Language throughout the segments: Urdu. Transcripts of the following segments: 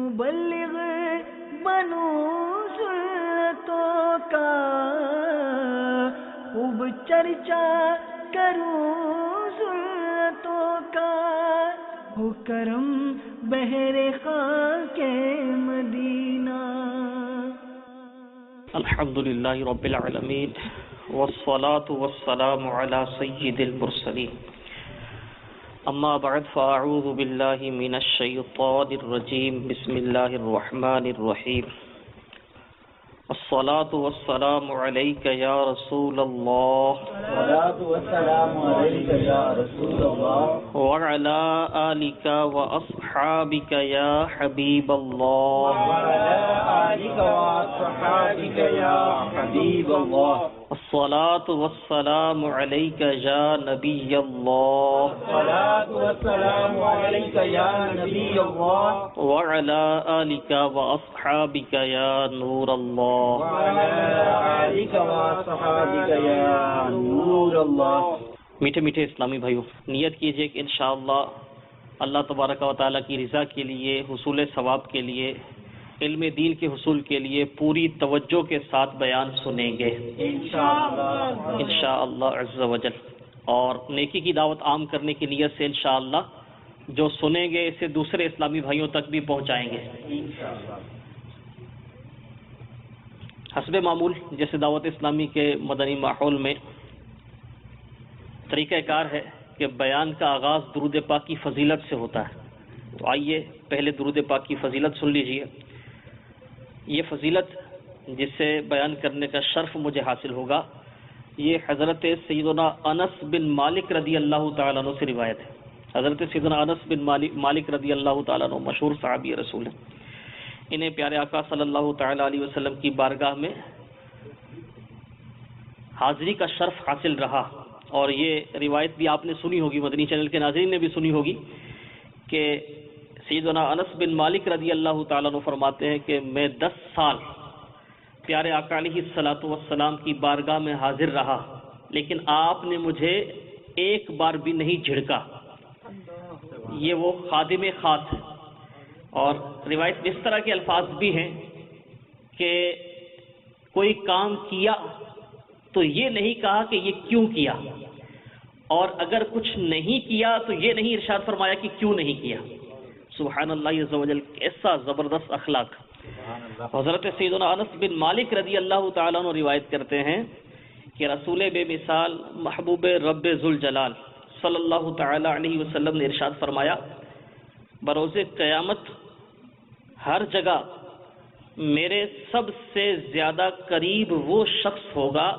مبلغ بنو سنتوں کا، خوب چرچا کروں سنتوں کا، ہو کرم بہر خاک مدینہ۔ الحمدللہ رب العالمین والصلاة والسلام علی سید المرسلین، اما بعد فاعوذ باللہ من الشیطان الرجیم، بسم اللہ الرحمن الرحیم۔ الصلاة والسلام علیک یا رسول اللہ، الصلاة والسلام علیک یا رسول اللہ، وعلی آلک واصحابک یا حبیب اللہ، وعلی آلک واصحابک یا حبیب اللہ، الصلاة والسلام علیک یا نبی اللہ، الصلاة والسلام علیک یا نبی اللہ، وعلی آلک واصحابک یا نور اللہ۔ وعلی آلک واصحابک یا نور اللہ۔ میٹھے میٹھے اسلامی بھائیوں، نیت کیجئے کہ انشاءاللہ اللہ تبارک و تعالیٰ کی رضا کے لیے، حصول ثواب کے لیے، علم دین کے حصول کے لیے پوری توجہ کے ساتھ بیان سنیں گے انشاءاللہ عز و جل، اور نیکی کی دعوت عام کرنے کی نیت سے انشاءاللہ جو سنیں گے اسے دوسرے اسلامی بھائیوں تک بھی پہنچائیں گے حسب معمول۔ جیسے دعوت اسلامی کے مدنی ماحول میں طریقہ کار ہے کہ بیان کا آغاز درود پاک کی فضیلت سے ہوتا ہے، تو آئیے پہلے درود پاک کی فضیلت سن لیجئے۔ یہ فضیلت جس سے بیان کرنے کا شرف مجھے حاصل ہوگا، یہ حضرت سیدنا انس بن مالک رضی اللہ تعالیٰ عنہ سے روایت ہے۔ حضرت سیدنا انس بن مالک رضی اللہ تعالیٰ عنہ مشہور صحابی رسول ہیں، انہیں پیارے آقا صلی اللہ تعالیٰ علیہ وسلم کی بارگاہ میں حاضری کا شرف حاصل رہا، اور یہ روایت بھی آپ نے سنی ہوگی، مدنی چینل کے ناظرین نے بھی سنی ہوگی، کہ سیدنا انس بن مالک رضی اللہ تعالیٰ عنہ فرماتے ہیں کہ میں 10 سال پیارے آقا علیہ الصلوۃ والسلام کی بارگاہ میں حاضر رہا، لیکن آپ نے مجھے ایک بار بھی نہیں جھڑکا۔ یہ وہ خادم خاص ہے، اور روایت میں اس طرح کے الفاظ بھی ہیں کہ کوئی کام کیا تو یہ نہیں کہا کہ یہ کیوں کیا، اور اگر کچھ نہیں کیا تو یہ نہیں ارشاد فرمایا کہ کیوں نہیں کیا۔ سبحان اللہ عز و جل، ایسا زبردست اخلاق۔ حضرت سیدنا انس بن مالک رضی اللہ تعالیٰ عنہ روایت کرتے ہیں کہ رسول بے مثال محبوب رب ذوالجلال صلی اللہ تعالیٰ علیہ وسلم نے ارشاد فرمایا، بروز قیامت ہر جگہ میرے سب سے زیادہ قریب وہ شخص ہوگا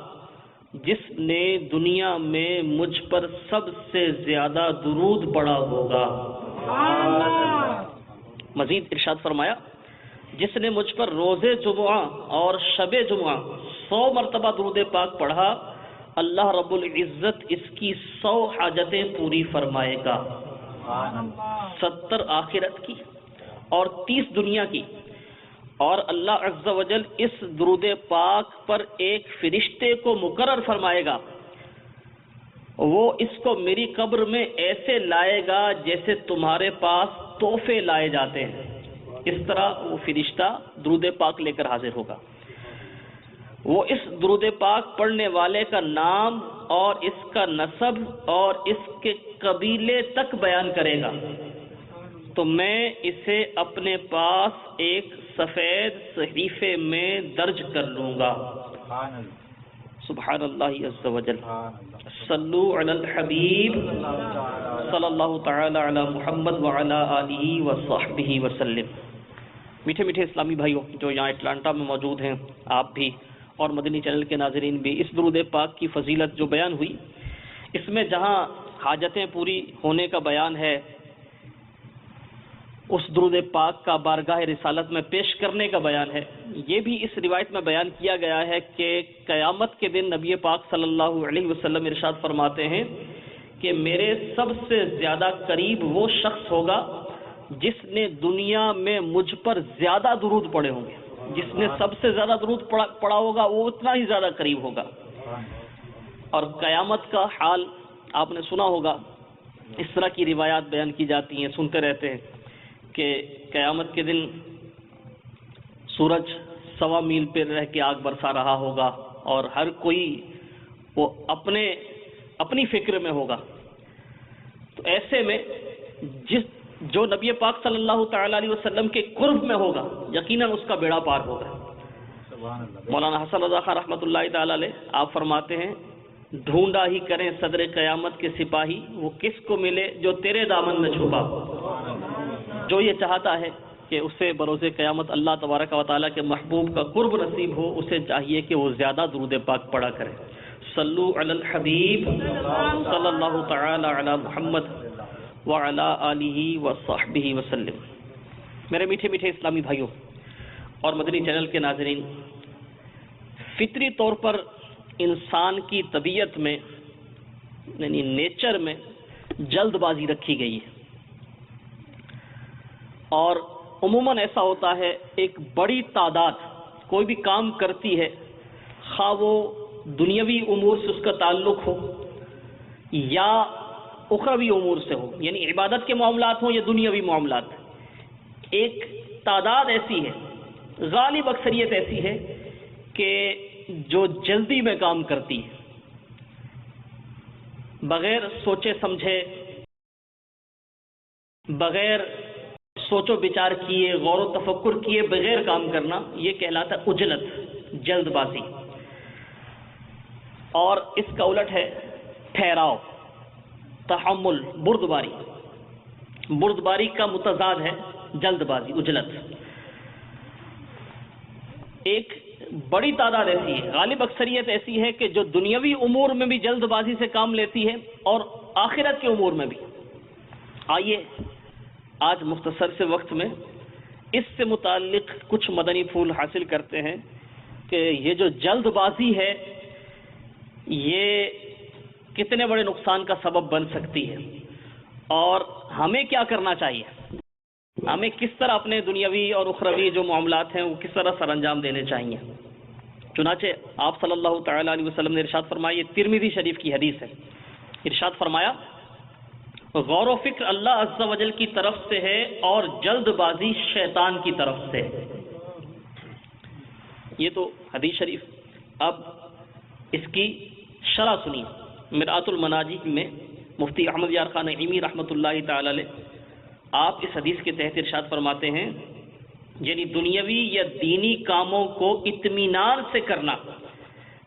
جس نے دنیا میں مجھ پر سب سے زیادہ درود پڑھا ہوگا۔ مزید ارشاد فرمایا، جس نے مجھ پر روز جمعہ اور شب جمعہ 100 مرتبہ درود پاک پڑھا، اللہ رب العزت اس کی 100 حاجتیں پوری فرمائے گا، 70 آخرت کی اور 30 دنیا کی۔ اور اللہ عز و جل اس درود پاک پر ایک فرشتے کو مقرر فرمائے گا، وہ اس کو میری قبر میں ایسے لائے گا جیسے تمہارے پاس تحفے لائے جاتے ہیں، اس طرح وہ فرشتہ درود پاک لے کر حاضر ہوگا۔ وہ اس درود پاک پڑھنے والے کا نام اور اس کا نسب اور اس کے قبیلے تک بیان کرے گا، تو میں اسے اپنے پاس ایک سفید صحیفے میں درج کر لوں گا۔ سبحان اللہ عز و جل۔ صلو علی الحبیب صلی اللہ تعالی علی محمد وعلی آلہ وصحبہ وسلم۔ میٹھے میٹھے اسلامی بھائیوں جو یہاں اٹلانٹا میں موجود ہیں، آپ بھی اور مدنی چینل کے ناظرین بھی، اس درود پاک کی فضیلت جو بیان ہوئی، اس میں جہاں حاجتیں پوری ہونے کا بیان ہے، اس درود پاک کا بارگاہ رسالت میں پیش کرنے کا بیان ہے، یہ بھی اس روایت میں بیان کیا گیا ہے کہ قیامت کے دن نبی پاک صلی اللہ علیہ وسلم ارشاد فرماتے ہیں کہ میرے سب سے زیادہ قریب وہ شخص ہوگا جس نے دنیا میں مجھ پر زیادہ درود پڑھے ہوں گے۔ جس نے سب سے زیادہ درود پڑھا ہوگا وہ اتنا ہی زیادہ قریب ہوگا۔ اور قیامت کا حال آپ نے سنا ہوگا، اس طرح کی روایات بیان کی جاتی ہیں، سنتے رہتے ہیں کہ قیامت کے دن سورج 1.25 میل پہ رہ کے آگ برسا رہا ہوگا اور ہر کوئی وہ اپنی فکر میں ہوگا. تو ایسے میں جو نبی پاک صلی اللہ تعالی علیہ وسلم کے قرب میں ہوگا یقیناً اس کا بیڑا پار ہوگا. مولانا حسن رضا خان رحمۃ اللہ تعالی علیہ آپ فرماتے ہیں ڈھونڈا ہی کریں صدر قیامت کے سپاہی وہ کس کو ملے جو تیرے دامن میں چھپا. جو یہ چاہتا ہے کہ اسے بروز قیامت اللہ تبارک و تعالیٰ کے محبوب کا قرب نصیب ہو اسے چاہیے کہ وہ زیادہ درود پاک پڑھا کرے. صلو علی الحبیب صلی اللہ تعالی علی محمد وعلی آلہ وصحبہ وسلم. میرے میٹھے میٹھے اسلامی بھائیوں اور مدنی چینل کے ناظرین، فطری طور پر انسان کی طبیعت میں یعنی نیچر میں جلد بازی رکھی گئی ہے، اور عموماً ایسا ہوتا ہے ایک بڑی تعداد کوئی بھی کام کرتی ہے، خواہ وہ دنیاوی امور سے اس کا تعلق ہو یا اخروی امور سے ہو، یعنی عبادت کے معاملات ہوں یا دنیاوی معاملات. ایک تعداد ایسی ہے، غالب اکثریت ایسی ہے کہ جو جلدی میں کام کرتی ہے، بغیر سوچے سمجھے، بغیر سوچ و بچار کیے، غور و تفکر کیے بغیر کام کرنا، یہ کہلاتا ہے عجلت، جلد بازی. اور اس کا الٹ ہے ٹھہراؤ، تحمل، بردباری کا متضاد ہے جلد بازی، عجلت. ایک بڑی تعداد ایسی ہے، غالب اکثریت ایسی ہے کہ جو دنیاوی امور میں بھی جلد بازی سے کام لیتی ہے اور آخرت کے امور میں بھی. آئیے آج مختصر سے وقت میں اس سے متعلق کچھ مدنی پھول حاصل کرتے ہیں کہ یہ جو جلد بازی ہے یہ کتنے بڑے نقصان کا سبب بن سکتی ہے اور ہمیں کیا کرنا چاہیے، ہمیں کس طرح اپنے دنیاوی اور اخروی جو معاملات ہیں وہ کس طرح سر انجام دینے چاہیے. چنانچہ آپ صلی اللہ تعالی علیہ وسلم نے ارشاد فرمایا، یہ ترمذی شریف کی حدیث ہے، ارشاد فرمایا غور و فکر اللہ عز و جل کی طرف سے ہے اور جلد بازی شیطان کی طرف سے. یہ تو حدیث شریف. اب اس کی شرح سنیے. مرآت المناجی میں مفتی احمد یار خان نعیمی رحمۃ اللہ تعالی علیہ آپ اس حدیث کے تحت ارشاد فرماتے ہیں یعنی دنیاوی یا دینی کاموں کو اطمینان سے کرنا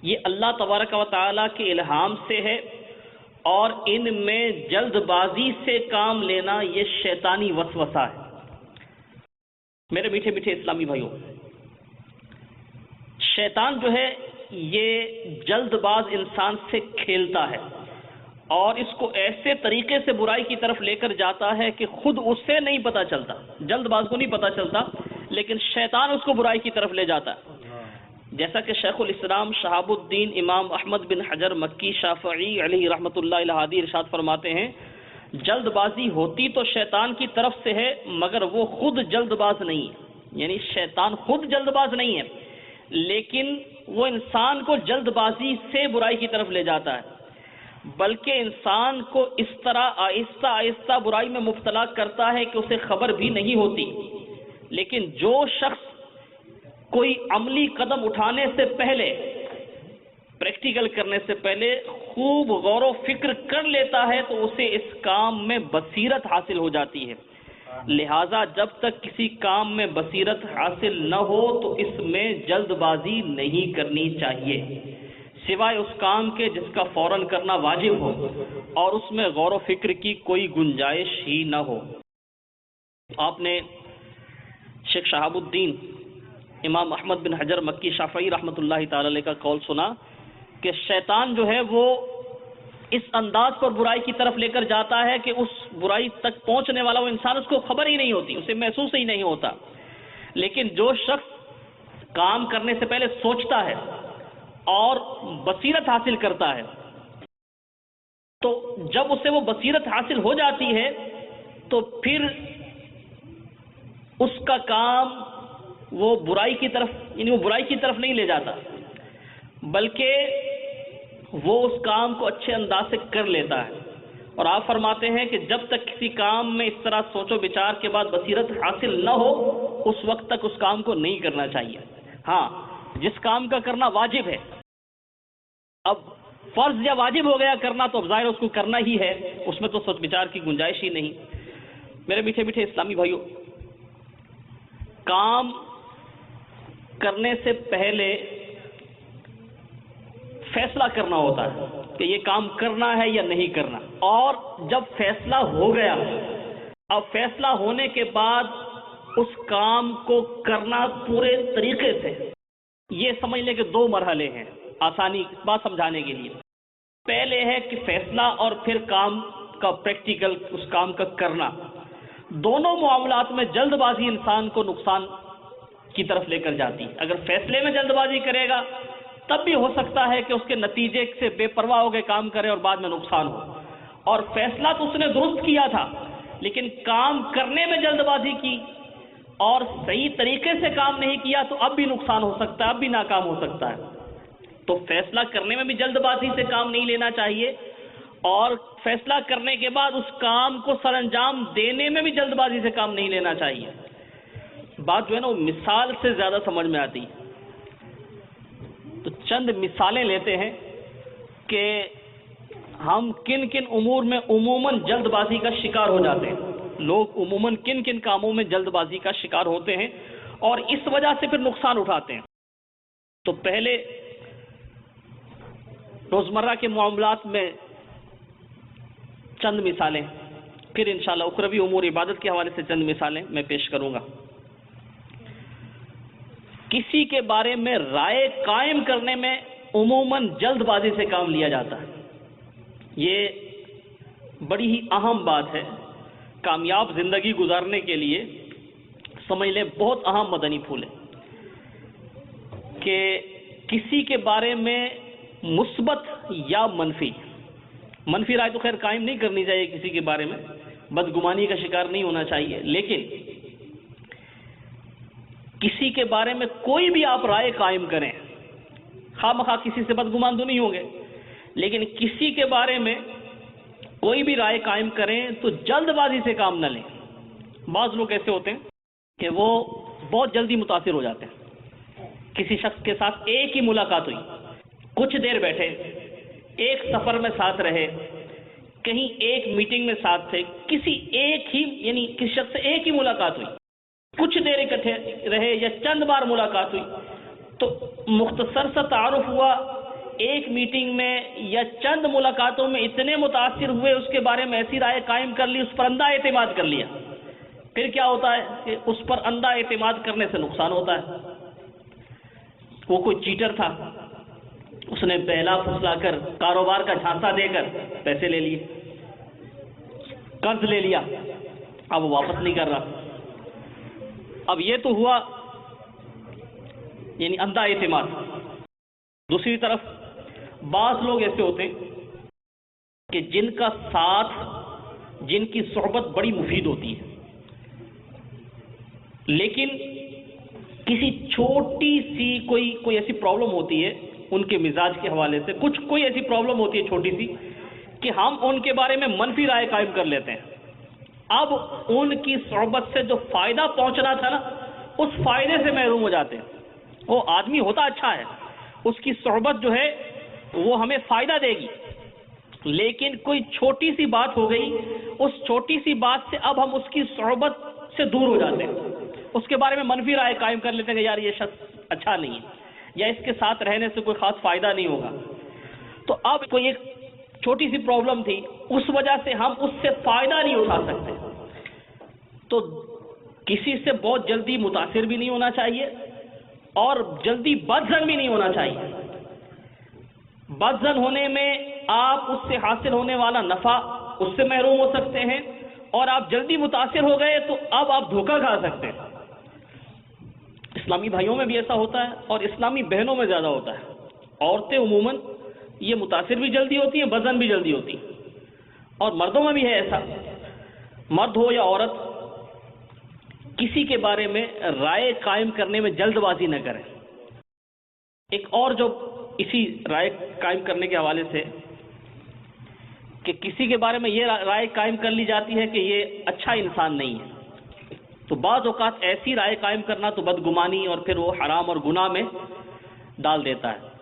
یہ اللہ تبارک و تعالیٰ کے الہام سے ہے، اور ان میں جلد بازی سے کام لینا یہ شیطانی وسوسہ ہے. میرے میٹھے میٹھے اسلامی بھائیوں، شیطان جو ہے یہ جلد باز انسان سے کھیلتا ہے اور اس کو ایسے طریقے سے برائی کی طرف لے کر جاتا ہے کہ خود اسے نہیں پتہ چلتا، جلد باز کو نہیں پتہ چلتا، لیکن شیطان اس کو برائی کی طرف لے جاتا ہے. جیسا کہ شیخ الاسلام شہاب الدین امام احمد بن حجر مکی شافعی علیہ رحمۃ اللہ الہادی ارشاد فرماتے ہیں جلد بازی ہوتی تو شیطان کی طرف سے ہے مگر وہ خود جلد باز نہیں ہے. یعنی شیطان خود جلد باز نہیں ہے لیکن وہ انسان کو جلد بازی سے برائی کی طرف لے جاتا ہے، بلکہ انسان کو اس طرح آہستہ آہستہ برائی میں مبتلا کرتا ہے کہ اسے خبر بھی نہیں ہوتی. لیکن جو شخص کوئی عملی قدم اٹھانے سے پہلے، پریکٹیکل کرنے سے پہلے خوب غور و فکر کر لیتا ہے تو اسے اس کام میں بصیرت حاصل ہو جاتی ہے. لہٰذا جب تک کسی کام میں بصیرت حاصل نہ ہو تو اس میں جلد بازی نہیں کرنی چاہیے سوائے اس کام کے جس کا فوراً کرنا واجب ہو اور اس میں غور و فکر کی کوئی گنجائش ہی نہ ہو. آپ نے شیخ شہاب الدین امام احمد بن حجر مکی شافعی رحمۃ اللہ تعالی علیہ کا قول سنا کہ شیطان جو ہے وہ اس انداز پر برائی کی طرف لے کر جاتا ہے کہ اس برائی تک پہنچنے والا وہ انسان اس کو خبر ہی نہیں ہوتی، اسے محسوس ہی نہیں ہوتا. لیکن جو شخص کام کرنے سے پہلے سوچتا ہے اور بصیرت حاصل کرتا ہے تو جب اسے وہ بصیرت حاصل ہو جاتی ہے تو پھر اس کا کام وہ برائی کی طرف یعنی وہ برائی کی طرف نہیں لے جاتا بلکہ وہ اس کام کو اچھے انداز سے کر لیتا ہے. اور آپ فرماتے ہیں کہ جب تک کسی کام میں اس طرح سوچ و بچار کے بعد بصیرت حاصل نہ ہو اس وقت تک اس کام کو نہیں کرنا چاہیے۔ ہاں، جس کام کا کرنا واجب ہے، اب فرض یا واجب ہو گیا کرنا تو اب ظاہر اس کو کرنا ہی ہے، اس میں تو سوچ بچار کی گنجائش ہی نہیں۔ میرے میٹھے میٹھے اسلامی بھائیوں، کام کرنے سے پہلے فیصلہ کرنا ہوتا ہے کہ یہ کام کرنا ہے یا نہیں کرنا، اور جب فیصلہ ہو گیا، اب فیصلہ ہونے کے بعد اس کام کو کرنا پورے طریقے سے، یہ سمجھ لیں کہ دو مرحلے ہیں آسانی بات سمجھانے کے لیے۔ پہلے ہے کہ فیصلہ اور پھر کام کا پریکٹیکل اس کام کا کرنا۔ دونوں معاملات میں جلد بازی انسان کو نقصان کی طرف لے کر جاتی ہے۔ اگر فیصلے میں جلد بازی کرے گا تب بھی ہو سکتا ہے کہ اس کے نتیجے سے بے پرواہ ہو کے کام کرے اور بعد میں نقصان ہو، اور فیصلہ تو اس نے درست کیا تھا لیکن کام کرنے میں جلد بازی کی اور صحیح طریقے سے کام نہیں کیا تو اب بھی نقصان ہو سکتا ہے، اب بھی ناکام ہو سکتا ہے۔ تو فیصلہ کرنے میں بھی جلد بازی سے کام نہیں لینا چاہیے، اور فیصلہ کرنے کے بعد اس کام کو سر انجام دینے میں بھی جلد بازی سے کام نہیں لینا چاہیے۔ بات جو ہے نا وہ مثال سے زیادہ سمجھ میں آتی ہے، تو چند مثالیں لیتے ہیں کہ ہم کن کن امور میں عموماً جلد بازی کا شکار ہو جاتے ہیں، لوگ عموماً کن کن کاموں میں جلد بازی کا شکار ہوتے ہیں اور اس وجہ سے پھر نقصان اٹھاتے ہیں۔ تو پہلے روزمرہ کے معاملات میں چند مثالیں، پھر انشاءاللہ اخروی امور عبادت کے حوالے سے چند مثالیں میں پیش کروں گا۔ کسی کے بارے میں رائے قائم کرنے میں عموماً جلد بازی سے کام لیا جاتا ہے، یہ بڑی ہی اہم بات ہے۔ کامیاب زندگی گزارنے کے لیے سمجھ لیں بہت اہم مدنی پھول ہے کہ کسی کے بارے میں مثبت یا منفی رائے تو خیر قائم نہیں کرنی چاہیے، کسی کے بارے میں بدگمانی کا شکار نہیں ہونا چاہیے، لیکن کسی کے بارے میں کوئی بھی آپ رائے قائم کریں، خواہ مخواہ کسی سے بدگمان تو نہیں ہوں گے، لیکن کسی کے بارے میں کوئی بھی رائے قائم کریں تو جلد بازی سے کام نہ لیں۔ بعض لوگ ایسے ہوتے ہیں کہ وہ بہت جلدی متاثر ہو جاتے ہیں۔ کسی شخص کے ساتھ ایک ہی ملاقات ہوئی، کچھ دیر بیٹھے، ایک سفر میں ساتھ رہے، کہیں ایک میٹنگ میں ساتھ تھے، کسی شخص سے ایک ہی ملاقات ہوئی، کچھ دیر اکٹھے رہے یا چند بار ملاقات ہوئی، تو مختصر سا تعارف ہوا، ایک میٹنگ میں یا چند ملاقاتوں میں اتنے متاثر ہوئے، اس کے بارے میں ایسی رائے قائم کر لی، اس پر اندھا اعتماد کر لیا۔ پھر کیا ہوتا ہے کہ اس پر اندھا اعتماد کرنے سے نقصان ہوتا ہے۔ وہ کوئی چیٹر تھا، اس نے پہلا پھسلا کر کاروبار کا جھانسا دے کر پیسے لے لیے، قرض لے لیا، اب وہ واپس نہیں کر رہا۔ اب یہ تو ہوا یعنی اندھا اعتماد۔ دوسری طرف بعض لوگ ایسے ہوتے ہیں کہ جن کا ساتھ، جن کی صحبت بڑی مفید ہوتی ہے، لیکن کسی چھوٹی سی کوئی ایسی پرابلم ہوتی ہے ان کے مزاج کے حوالے سے، کوئی ایسی پرابلم ہوتی ہے چھوٹی سی کہ ہم ان کے بارے میں منفی رائے قائم کر لیتے ہیں۔ اب ان کی صحبت سے جو فائدہ پہنچنا تھا نا، اس فائدے سے محروم ہو جاتے ہیں۔ وہ آدمی ہوتا اچھا ہے، اس کی صحبت جو ہے وہ ہمیں فائدہ دے گی، لیکن کوئی چھوٹی سی بات ہو گئی، اس چھوٹی سی بات سے اب ہم اس کی صحبت سے دور ہو جاتے ہیں، اس کے بارے میں منفی رائے قائم کر لیتے ہیں کہ یار یہ شخص اچھا نہیں ہے، یا اس کے ساتھ رہنے سے کوئی خاص فائدہ نہیں ہوگا۔ تو اب کوئی ایک چھوٹی سی پرابلم تھی، اس وجہ سے ہم اس سے فائدہ نہیں اٹھا سکتے، تو کسی سے بہت جلدی متاثر بھی نہیں ہونا چاہیے اور جلدی بدظن بھی نہیں ہونا چاہیے۔ بدظن ہونے میں آپ اس سے حاصل ہونے والا نفع اس سے محروم ہو سکتے ہیں، اور آپ جلدی متاثر ہو گئے تو اب آپ دھوکہ کھا سکتے ہیں۔ اسلامی بھائیوں میں بھی ایسا ہوتا ہے اور اسلامی بہنوں میں زیادہ ہوتا ہے۔ عورتیں عموماً یہ متاثر بھی جلدی ہوتی ہیں، بدظن بھی جلدی ہوتی ہیں، اور مردوں میں بھی ہے ایسا۔ مرد ہو یا عورت، کسی کے بارے میں رائے قائم کرنے میں جلد بازی نہ کریں۔ ایک اور جو اسی رائے قائم کرنے کے حوالے سے کہ کسی کے بارے میں یہ رائے قائم کر لی جاتی ہے کہ یہ اچھا انسان نہیں ہے، تو بعض اوقات ایسی رائے قائم کرنا تو بدگمانی اور پھر وہ حرام اور گناہ میں ڈال دیتا ہے۔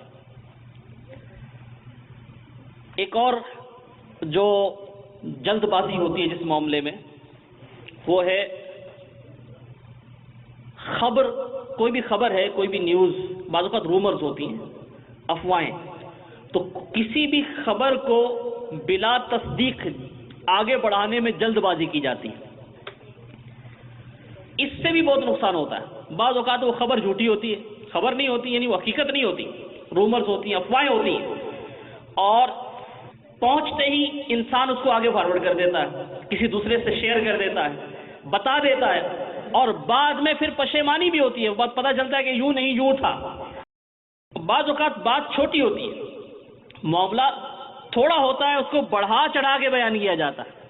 ایک اور جو جلد بازی ہوتی ہے جس معاملے میں، وہ ہے خبر، کوئی بھی خبر ہے، کوئی بھی نیوز، بعض اوقات رومرز ہوتی ہیں، افواہیں، تو کسی بھی خبر کو بلا تصدیق آگے بڑھانے میں جلد بازی کی جاتی ہے، اس سے بھی بہت نقصان ہوتا ہے۔ بعض اوقات وہ خبر جھوٹی ہوتی ہے، خبر نہیں ہوتی، یعنی وہ حقیقت نہیں ہوتی، رومرز ہوتی ہیں، افواہیں ہوتی ہیں، اور پہنچتے ہی انسان اس کو آگے فارورڈ کر دیتا ہے، کسی دوسرے سے شیئر کر دیتا ہے، بتا دیتا ہے، اور بعد میں پھر پشیمانی بھی ہوتی ہے، بات پتہ چلتا ہے کہ یوں نہیں یوں تھا۔ بعض اوقات بات چھوٹی ہوتی ہے، معاملہ تھوڑا ہوتا ہے، اس کو بڑھا چڑھا کے بیان کیا جاتا ہے،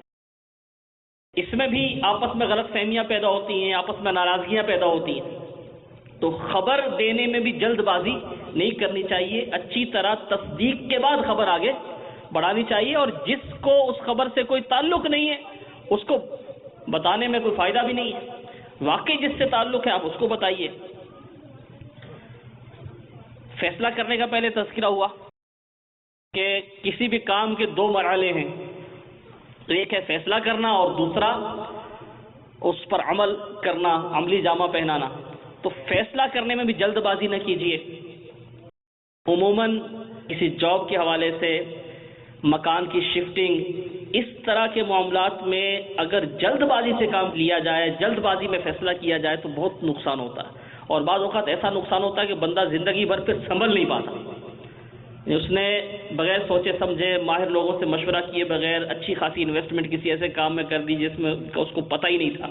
اس میں بھی آپس میں غلط فہمیاں پیدا ہوتی ہیں، آپس میں ناراضگیاں پیدا ہوتی ہیں۔ تو خبر دینے میں بھی جلد بازی نہیں کرنی چاہیے، اچھی طرح تصدیق کے بعد خبر آگے بڑھانی چاہیے، اور جس کو اس خبر سے کوئی تعلق نہیں ہے اس کو بتانے میں کوئی فائدہ بھی نہیں ہے، واقعی جس سے تعلق ہے آپ اس کو بتائیے۔ فیصلہ کرنے کا پہلے تذکرہ ہوا کہ کسی بھی کام کے دو مرحلے ہیں، ایک ہے فیصلہ کرنا اور دوسرا اس پر عمل کرنا، عملی جامہ پہنانا۔ تو فیصلہ کرنے میں بھی جلد بازی نہ کیجیے۔ عموماً کسی جاب کے حوالے سے، مکان کی شفٹنگ، اس طرح کے معاملات میں اگر جلد بازی سے کام لیا جائے، جلد بازی میں فیصلہ کیا جائے تو بہت نقصان ہوتا ہے، اور بعض اوقات ایسا نقصان ہوتا ہے کہ بندہ زندگی بھر پھر سنبھل نہیں پاتا۔ اس نے بغیر سوچے سمجھے، ماہر لوگوں سے مشورہ کیے بغیر اچھی خاصی انویسٹمنٹ کسی ایسے کام میں کر دی جس میں اس کو پتہ ہی نہیں تھا،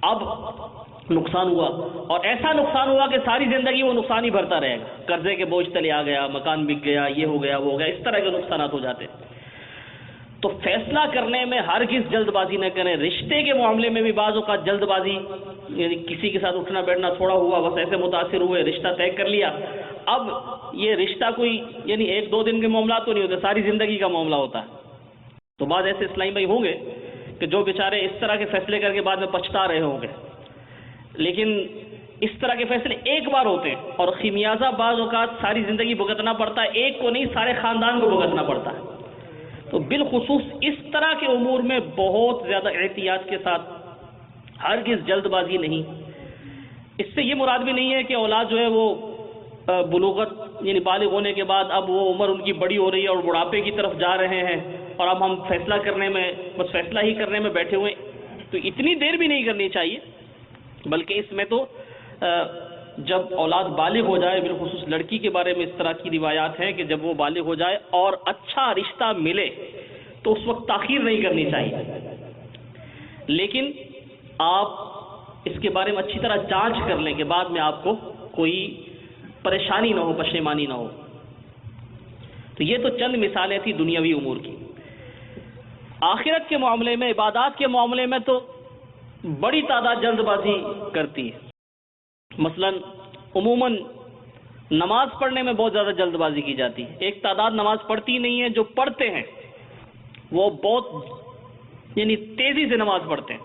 اب نقصان ہوا، اور ایسا نقصان ہوا کہ ساری زندگی وہ نقصان ہی بھرتا رہے گا، قرضے کے بوجھ تلے آ گیا، مکان بک گیا، یہ ہو گیا وہ ہو گیا، اس طرح کے نقصانات ہو جاتے ہیں۔ تو فیصلہ کرنے میں ہرگز جلد بازی نہ کریں۔ رشتے کے معاملے میں بھی بعض اوقات جلد بازی، یعنی کسی کے ساتھ اٹھنا بیٹھنا تھوڑا ہوا، بس ایسے متاثر ہوئے، رشتہ طے کر لیا، اب یہ رشتہ کوئی یعنی ایک دو دن کے معاملات تو نہیں ہوتے، ساری زندگی کا معاملہ ہوتا ہے۔ تو بعض ایسے اسلامی بھائی ہوں گے کہ جو بیچارے اس طرح کے فیصلے کر کے بعد میں پچھتا رہے ہوں گے، لیکن اس طرح کے فیصلے ایک بار ہوتے ہیں، اور خمیازہ بعض اوقات ساری زندگی بھگتنا پڑتا ہے، ایک کو نہیں سارے خاندان کو بھگتنا پڑتا ہے۔ تو بالخصوص اس طرح کے امور میں بہت زیادہ احتیاط کے ساتھ، ہرگز جلد بازی نہیں۔ اس سے یہ مراد بھی نہیں ہے کہ اولاد جو ہے وہ بلوغت یعنی بالغ ہونے کے بعد اب وہ عمر ان کی بڑی ہو رہی ہے اور بڑھاپے کی طرف جا رہے ہیں، اور اب ہم فیصلہ کرنے میں بس فیصلہ ہی کرنے میں بیٹھے ہوئے، تو اتنی دیر بھی نہیں کرنی چاہیے، بلکہ اس میں تو جب اولاد بالغ ہو جائے، بالخصوص لڑکی کے بارے میں اس طرح کی روایات ہیں کہ جب وہ بالغ ہو جائے اور اچھا رشتہ ملے تو اس وقت تاخیر نہیں کرنی چاہیے، لیکن آپ اس کے بارے میں اچھی طرح جانچ کر لیں کہ بعد میں آپ کو کوئی پریشانی نہ ہو، پشیمانی نہ ہو۔ تو یہ تو چند مثالیں تھیں دنیاوی امور کی۔ آخرت کے معاملے میں، عبادات کے معاملے میں تو بڑی تعداد جلد بازی کرتی ہے۔ مثلا عموماً نماز پڑھنے میں بہت زیادہ جلد بازی کی جاتی ہے۔ ایک تعداد نماز پڑھتی نہیں ہے، جو پڑھتے ہیں وہ بہت یعنی تیزی سے نماز پڑھتے ہیں،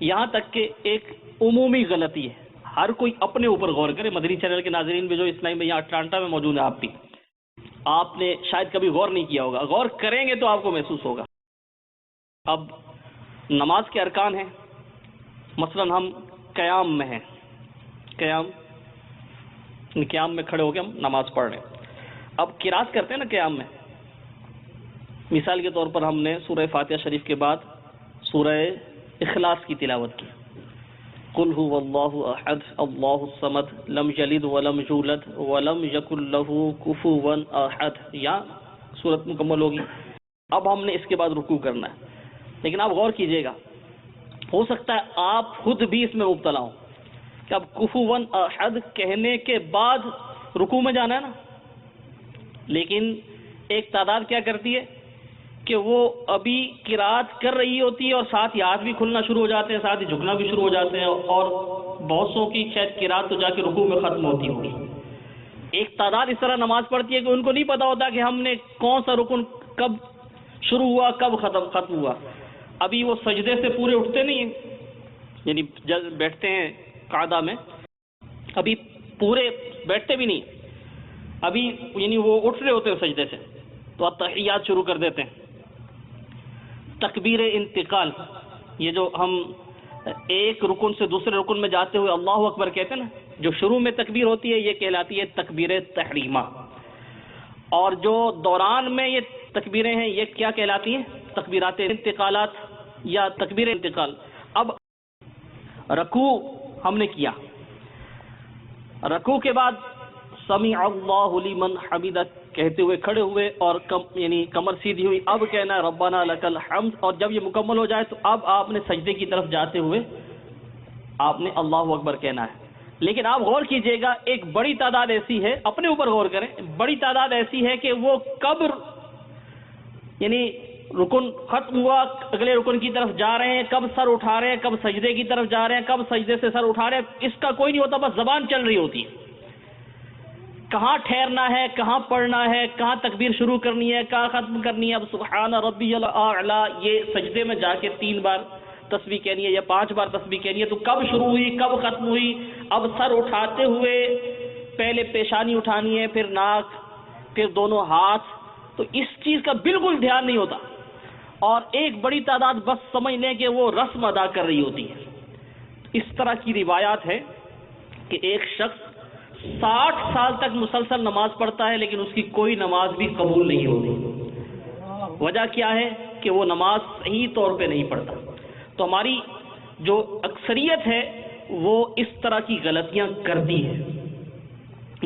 یہاں تک کہ ایک عمومی غلطی ہے، ہر کوئی اپنے اوپر غور کرے۔ مدنی چینل کے ناظرین بھی جو اسلامی میں یہاں اٹلانٹا میں موجود ہیں، آپ بھی، آپ نے شاید کبھی غور نہیں کیا ہوگا، غور کریں گے تو آپ کو محسوس ہوگا۔ اب نماز کے ارکان ہیں، مثلا ہم قیام میں ہیں، قیام میں کھڑے ہو کے ہم نماز پڑھ رہے ہیں۔ اب قرات کرتے ہیں نا قیام میں، مثال کے طور پر ہم نے سورہ فاتحہ شریف کے بعد سورہ اخلاص کی تلاوت کی، قل هو اللہ احد اللہ الصمد لم یلد ولم یولد ولم یکن له کفوا احد، یا سورت مکمل ہوگی۔ اب ہم نے اس کے بعد رکوع کرنا ہے، لیکن آپ غور کیجئے گا، ہو سکتا ہے آپ خود بھی اس میں مبتلا ہوں کہ اب کفوا احد کہنے کے بعد رکوع میں جانا ہے نا، لیکن ایک تعداد کیا کرتی ہے کہ وہ ابھی قرات کر رہی ہوتی ہے اور ساتھ ہی ہاتھ بھی کھلنا شروع ہو جاتے ہیں، ساتھ ہی جھکنا بھی شروع ہو جاتے ہیں، اور بہت سو کی شاید قرات تو جا کے رکوع میں ختم ہوتی ہوگی۔ ایک تعداد اس طرح نماز پڑھتی ہے کہ ان کو نہیں پتا ہوتا کہ ہم نے کون سا رکن کب شروع ہوا، کب ختم ہوا، ابھی وہ سجدے سے پورے اٹھتے نہیں ہیں، یعنی بیٹھتے ہیں قعدہ میں، ابھی پورے بیٹھتے بھی نہیں، ابھی یعنی وہ اٹھ رہے ہوتے ہیں سجدے سے تو التحیات شروع کر دیتے ہیں۔ تکبیر انتقال، یہ جو ہم ایک رکن سے دوسرے رکن میں جاتے ہوئے اللہ اکبر کہتے ہیں نا، جو شروع میں تکبیر ہوتی ہے یہ کہلاتی ہے تکبیر تحریمہ، اور جو دوران میں یہ تکبیریں ہیں یہ کیا کہلاتی ہیں؟ تکبیرات انتقالات یا تکبیر انتقال۔ اب رکوع ہم نے کیا، رکوع کے بعد سمیع اللہ لمن حمدہ کہتے ہوئے کھڑے ہوئے اور یعنی کمر سیدھی ہوئی، اب کہنا ہے ربنا لک الحمد، اور جب یہ مکمل ہو جائے تو اب آپ نے سجدے کی طرف جاتے ہوئے آپ نے اللہ اکبر کہنا ہے۔ لیکن آپ غور کیجئے گا، ایک بڑی تعداد ایسی ہے، اپنے اوپر غور کریں، بڑی تعداد ایسی ہے کہ وہ کب یعنی رکن ختم ہوا اگلے رکن کی طرف جا رہے ہیں، کب سر اٹھا رہے ہیں، کب سجدے کی طرف جا رہے ہیں، کب سجدے سے سر اٹھا رہے ہیں، اس کا کوئی نہیں ہوتا، بس زبان چل رہی ہوتی ہے، کہاں ٹھہرنا ہے، کہاں پڑھنا ہے، کہاں تکبیر شروع کرنی ہے، کہاں ختم کرنی ہے۔ اب سبحان ربی الاعلی یہ سجدے میں جا کے 3 بار تسبیح کہنی ہے یا 5 بار تسبیح کہنی ہے، تو کب شروع ہوئی کب ختم ہوئی؟ اب سر اٹھاتے ہوئے پہلے پیشانی اٹھانی ہے، پھر ناک، پھر دونوں ہاتھ، تو اس چیز کا بالکل دھیان نہیں ہوتا، اور ایک بڑی تعداد بس سمجھ لیں کہ وہ رسم ادا کر رہی ہوتی ہے۔ اس طرح کی روایات ہے کہ ایک شخص 60 سال تک مسلسل نماز پڑھتا ہے لیکن اس کی کوئی نماز بھی قبول نہیں ہوتی۔ وجہ کیا ہے؟ کہ وہ نماز صحیح طور پہ نہیں پڑھتا۔ تو ہماری جو اکثریت ہے وہ اس طرح کی غلطیاں کرتی ہے،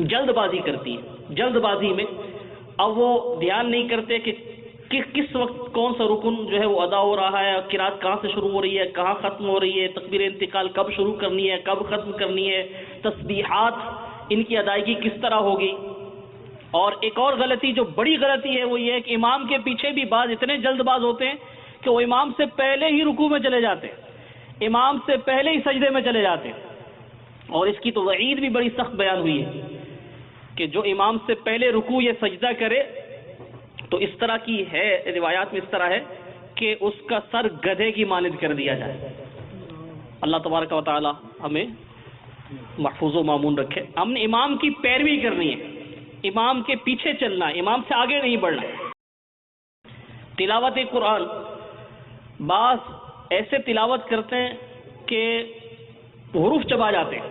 جلد بازی کرتی ہے۔ جلد بازی میں اب وہ دھیان نہیں کرتے کہ کس وقت کون سا رکن جو ہے وہ ادا ہو رہا ہے، قرات کہاں سے شروع ہو رہی ہے، کہاں ختم ہو رہی ہے، تکبیر انتقال کب شروع کرنی ہے، کب ختم کرنی ہے، تسبیحات ان کی ادائیگی کس طرح ہوگی۔ اور ایک اور غلطی جو بڑی غلطی ہے وہ یہ ہے کہ امام کے پیچھے بھی بعض اتنے جلد باز ہوتے ہیں کہ وہ امام سے پہلے ہی رکوع میں چلے جاتے ہیں، امام سے پہلے ہی سجدے میں چلے جاتے ہیں، اور اس کی تو وعید بھی بڑی سخت بیان ہوئی ہے کہ جو امام سے پہلے رکوع یا سجدہ کرے تو اس طرح کی ہے، روایات میں اس طرح ہے کہ اس کا سر گدھے کی مانند کر دیا جائے۔ اللہ تبارک و تعالی ہمیں محفوظ و مامون رکھے۔ ہم نے امام کی پیروی کرنی ہے، امام کے پیچھے چلنا ہے، امام سے آگے نہیں بڑھنا ہے۔ تلاوت قرآن، بعض ایسے تلاوت کرتے ہیں کہ حروف چبا جاتے ہیں،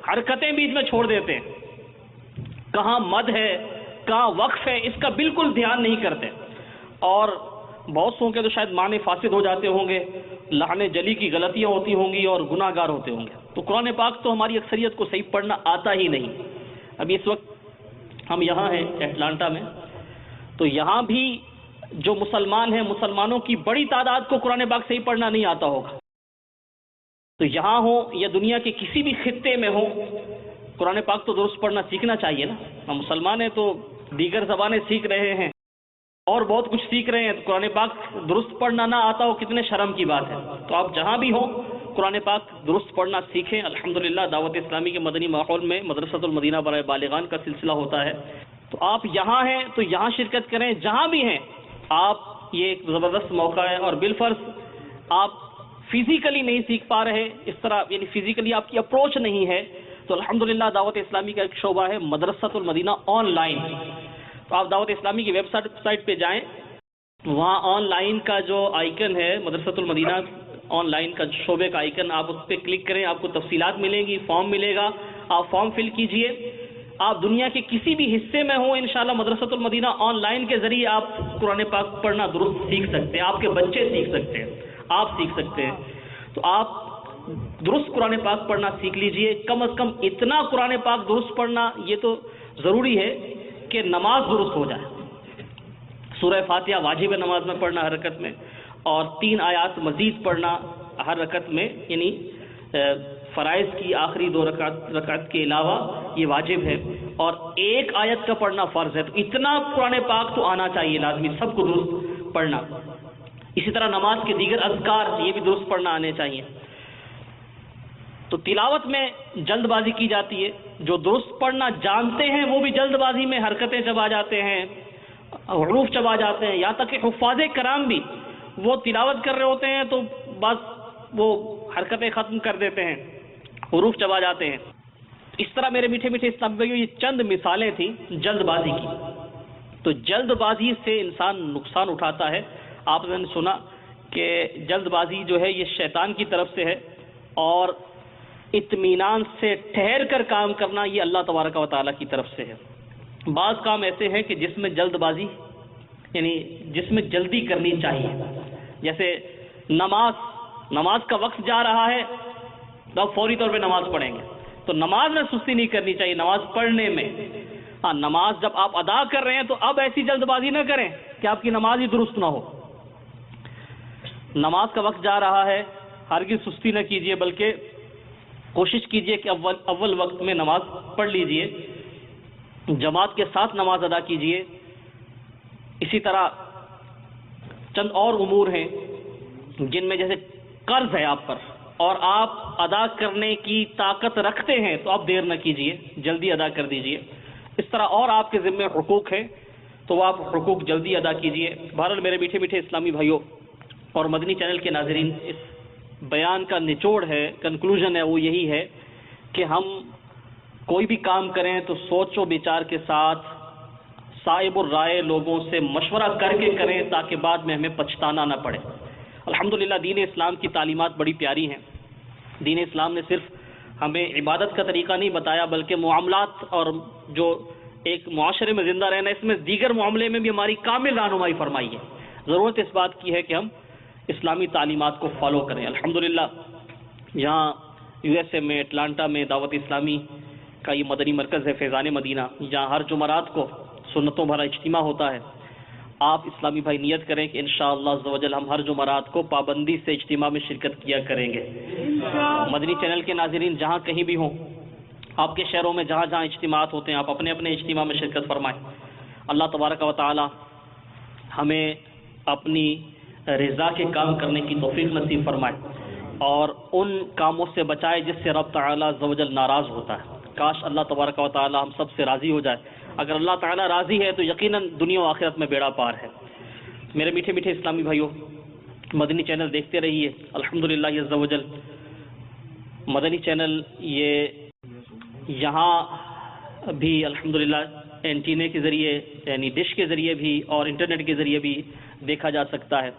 حرکتیں بیچ میں چھوڑ دیتے ہیں، کہاں مد ہے کہاں وقف ہے اس کا بالکل دھیان نہیں کرتے، اور بہت سو کے تو شاید معنی فاسد ہو جاتے ہوں گے، لعن جلی کی غلطیاں ہوتی ہوں گی اور گناہ گار ہوتے ہوں گے۔ تو قرآن پاک تو ہماری اکثریت کو صحیح پڑھنا آتا ہی نہیں۔ ابھی اس وقت ہم یہاں ہیں اٹلانٹا میں، تو یہاں بھی جو مسلمان ہیں، مسلمانوں کی بڑی تعداد کو قرآن پاک صحیح پڑھنا نہیں آتا ہوگا۔ تو یہاں ہوں یا دنیا کے کسی بھی خطے میں ہوں، قرآن پاک تو درست پڑھنا سیکھنا چاہیے نا۔ ہم مسلمان ہیں تو دیگر زبانیں سیکھ رہے ہیں اور بہت کچھ سیکھ رہے ہیں، تو قرآن پاک درست پڑھنا نہ آتا ہو کتنے شرم کی بات ہے۔ تو آپ جہاں بھی ہوں قرآن پاک درست پڑھنا سیکھیں۔ الحمدللہ دعوت اسلامی کے مدنی ماحول میں مدرسۃ المدینہ برائے بالغان کا سلسلہ ہوتا ہے، تو آپ یہاں ہیں تو یہاں شرکت کریں، جہاں بھی ہیں آپ، یہ ایک زبردست موقع ہے۔ اور بالفرض آپ فزیکلی نہیں سیکھ پا رہے، اس طرح یعنی فزیکلی آپ کی اپروچ نہیں ہے، تو الحمدللہ دعوت اسلامی کا ایک شعبہ ہے مدرسۃ المدینہ آن لائن۔ تو آپ دعوت اسلامی کی ویب سائٹ پہ جائیں، وہاں آن لائن کا جو آئیکن ہے مدرسۃ المدینہ آن لائن کا شعبے کا آئیکن، آپ اس پہ کلک کریں، آپ کو تفصیلات ملیں گی، فارم ملے گا، آپ فارم فل کیجئے۔ آپ دنیا کے کسی بھی حصے میں ہوں انشاءاللہ مدرسۃ المدینہ آن لائن کے ذریعے آپ قرآن پاک پڑھنا درست سیکھ سکتے ہیں، آپ کے بچے سیکھ سکتے ہیں، آپ سیکھ سکتے ہیں۔ تو آپ درست قرآن پاک پڑھنا سیکھ لیجئے، کم از کم اتنا قرآن پاک درست پڑھنا یہ تو ضروری ہے کہ نماز درست ہو جائے۔ سورہ فاتحہ واجب ہے نماز میں پڑھنا ہر رکعت میں، اور 3 آیات مزید پڑھنا ہر رکعت میں، یعنی فرائض کی آخری 2 رکعت کے علاوہ یہ واجب ہے، اور 1 آیت کا پڑھنا فرض ہے۔ تو اتنا قرآن پاک تو آنا چاہیے لازمی، سب کو درست پڑھنا۔ اسی طرح نماز کے دیگر اذکار یہ بھی درست پڑھنا آنے چاہیے۔ تو تلاوت میں جلد بازی کی جاتی ہے، جو درست پڑھنا جانتے ہیں وہ بھی جلد بازی میں حرکتیں چبا جاتے ہیں، حروف چبا جاتے ہیں، یہاں تک کہ حفاظ کرام بھی وہ تلاوت کر رہے ہوتے ہیں تو بس وہ حرکتیں ختم کر دیتے ہیں، حروف چبا جاتے ہیں۔ اس طرح میرے میٹھے میٹھے اسلامی بھائیو یہ چند مثالیں تھیں جلد بازی کی۔ تو جلد بازی سے انسان نقصان اٹھاتا ہے۔ آپ نے سنا کہ جلد بازی جو ہے یہ شیطان کی طرف سے ہے، اور اطمینان سے ٹھہر کر کام کرنا یہ اللہ تبارک و تعالیٰ کی طرف سے ہے۔ بعض کام ایسے ہیں کہ جس میں جلد بازی یعنی جس میں جلدی کرنی چاہیے، جیسے نماز کا وقت جا رہا ہے تو آپ فوری طور پہ نماز پڑھیں گے، تو نماز میں سستی نہیں کرنی چاہیے، نماز پڑھنے میں۔ ہاں، نماز جب آپ ادا کر رہے ہیں تو اب ایسی جلد بازی نہ کریں کہ آپ کی نماز ہی درست نہ ہو۔ نماز کا وقت جا رہا ہے، ہرگز سستی نہ کیجیے، بلکہ کوشش کیجیے کہ اول وقت میں نماز پڑھ لیجیے، جماعت کے ساتھ نماز ادا کیجیے۔ اسی طرح چند اور امور ہیں جن میں جیسے قرض ہے آپ پر اور آپ ادا کرنے کی طاقت رکھتے ہیں تو آپ دیر نہ کیجیے، جلدی ادا کر دیجیے۔ اس طرح اور آپ کے ذمہ حقوق ہیں تو آپ حقوق جلدی ادا کیجیے۔ بہرحال میرے میٹھے میٹھے اسلامی بھائیوں اور مدنی چینل کے ناظرین، اس بیان کا نچوڑ ہے، کنکلوژن ہے، وہ یہی ہے کہ ہم کوئی بھی کام کریں تو سوچ و بچار کے ساتھ صائب الرائے لوگوں سے مشورہ کر کے کریں تاکہ بعد میں ہمیں پچھتانا نہ پڑے۔ الحمدللہ دین اسلام کی تعلیمات بڑی پیاری ہیں۔ دین اسلام نے صرف ہمیں عبادت کا طریقہ نہیں بتایا بلکہ معاملات اور جو ایک معاشرے میں زندہ رہنا، اس میں دیگر معاملے میں بھی ہماری کامل رہنمائی فرمائی ہے۔ ضرورت اس بات کی ہے کہ ہم اسلامی تعلیمات کو فالو کریں۔ الحمدللہ یہاں یو ایس اے میں اٹلانٹا میں دعوت اسلامی کا یہ مدنی مرکز ہے فیضان مدینہ، جہاں ہر جمعرات کو سنتوں بھرا اجتماع ہوتا ہے۔ آپ اسلامی بھائی نیت کریں کہ انشاءاللہ عز و جل ہم ہر جمعرات کو پابندی سے اجتماع میں شرکت کیا کریں گے۔ مدنی چینل کے ناظرین جہاں کہیں بھی ہوں، آپ کے شہروں میں جہاں جہاں اجتماعات ہوتے ہیں، آپ اپنے اپنے اجتماع میں شرکت فرمائیں۔ اللہ تبارک و تعالی ہمیں اپنی رضا کے کام کرنے کی توفیق نصیب فرمائے اور ان کاموں سے بچائے جس سے رب تعالی عز و جل ناراض ہوتا ہے۔ کاش اللہ تبارک و تعالی ہم سب سے راضی ہو جائے۔ اگر اللہ تعالی راضی ہے تو یقیناً دنیا و آخرت میں بیڑا پار ہے۔ میرے میٹھے میٹھے اسلامی بھائیوں، مدنی چینل دیکھتے رہیے۔ الحمدللہ عز و جل مدنی چینل یہ یہاں بھی الحمدللہ اینٹینے کے ذریعے یعنی ڈش کے ذریعے بھی اور انٹرنیٹ کے ذریعے بھی دیکھا جا سکتا ہے،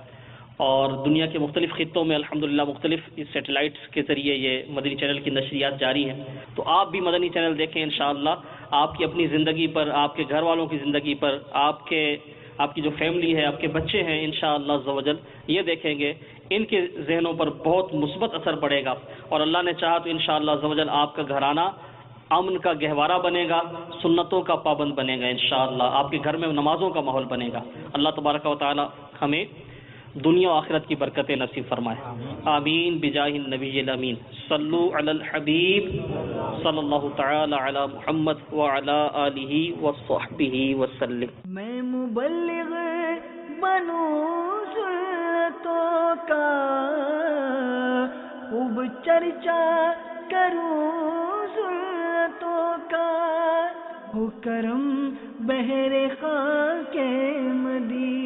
اور دنیا کے مختلف خطوں میں الحمدللہ مختلف سیٹلائٹس کے ذریعے یہ مدنی چینل کی نشریات جاری ہیں۔ تو آپ بھی مدنی چینل دیکھیں، انشاءاللہ آپ کی اپنی زندگی پر، آپ کے گھر والوں کی زندگی پر، آپ کی جو فیملی ہے، آپ کے بچے ہیں، انشاءاللہ عز و جل یہ دیکھیں گے، ان کے ذہنوں پر بہت مثبت اثر پڑے گا، اور اللہ نے چاہا تو انشاءاللہ عز و جل آپ کا گھرانہ امن کا گہوارہ بنے گا، سنتوں کا پابند بنے گا انشاءاللہ، آپ کے گھر میں نمازوں کا ماحول بنے گا۔ اللہ تبارک و تعالی ہمیں دنیا و آخرت کی برکتیں نصیب فرمائے، آمین بجاہ النبی الامین۔ صلو علی الحبیب صلی اللہ تعالی علی محمد وعلی آلہ وصحبہ وسلم۔ میں مبلغ بنوں سنتوں کا، خوب چرچا کروں سنتوں کا، ہو کرم بہر خاک مدینہ۔